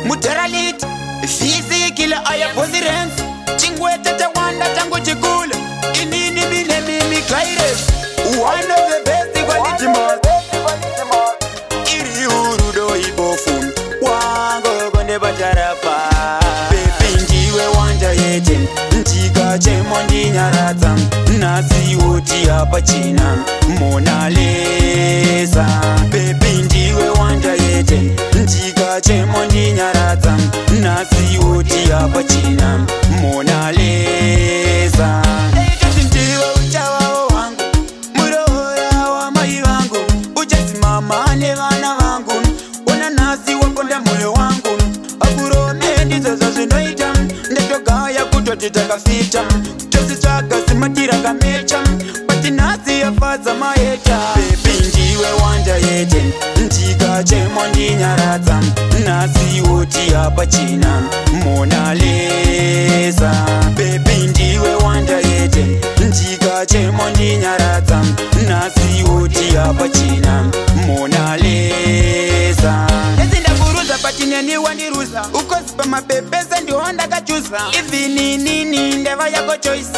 Muteralit Physical aya posirens Chingwete tawanda tangu chikula Inini bine mimi Claires One of the best quality man Iri urudo ibofun Wango konde batarafa Pepi njiwe wanja yeten Nchika chemo ndi nyarata Nasi uti hapa china Mona Lisa Pepi njiwe wanja yeten Nchika chemo ndi nyarata Nasi uti hapa china Mona Lisa Njiwe uchawa wangu Murohora wa mai wangu Uchasimama ne wana wangu Una nasi wakonda moyo wangu Akuro mendi zaza zinoita Ndetoka ya kutotitaka fita Tositaka simatira kamecha Pati nasi ya faza maeta Pepi njiwe wanja yeten Nchika chemo ndi nyarata Nasi uti hapa china Mona Lisa Pepi njiwe wanja yeten Nchika chemo ndi nyarata Nasi uti hapa china Mona Lisa Nezinda kuruza patine ni wandiruza Ukosipa mabebeza ndi honda kachusa Ivi nini ndeva yako choice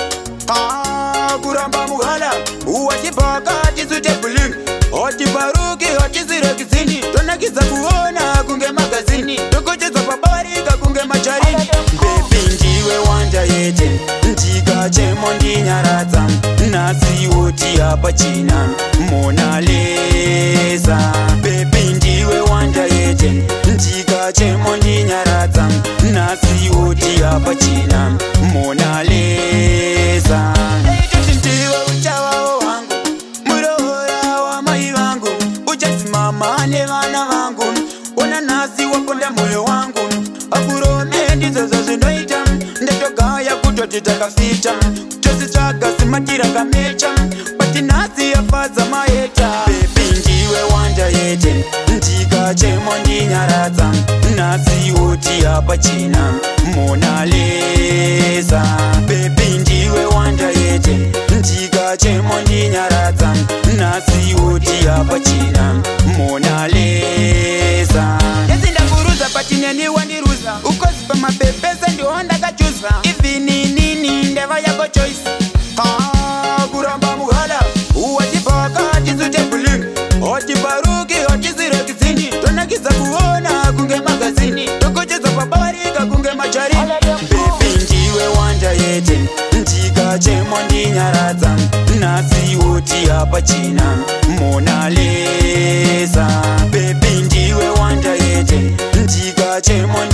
Kuramba muhala Uwachipaka chisute buling Oti baruki oti sirekizini Tonakiza kuona kunge magazini Tukuchiza pabarika kunge macharini Pepi njiwe wanja yeten Nchika chemo ndi nyarata Nasi uti hapa china Mona Lisa Pepi njiwe wanja yeten Nchika chemo ndi nyarata Nasi uti hapa china Mona Lisa Njiwe uchawa wangu Murohora wa mai wangu Uchasimama ne wana wangu Una nasi wakonda moyo wangu Akuro mendi zaza zinoita Ndetoka ya kutotitaka fita Tositaka simatira kamecha Pati nasi ya faza maeta Pepi njiwe wanja yeten Nchika chemo ndi nyarata Nasi uti hapa china Mona Lisa Pepi njiwe wanja yeten Nchika chemo ndi nyarata Nasi uti hapa china Mona Lisa Nezinda kuruza patine ni wandiruza Ukosipa mabebeza ndi honda kachusa Ivi nini ndeva yako choice Kuramba muhala Uwachipaka chisute buling Oti baruki oti sirekizini Tonakiza kuona kunge magazini Tukuchiza pabarika kunge macharini Pepi njiwe wanja yeten Nchika chemo ndi nyarata Nasi uti hapa china Mona Lisa Pepi njiwe wanja yeten Nchika chemo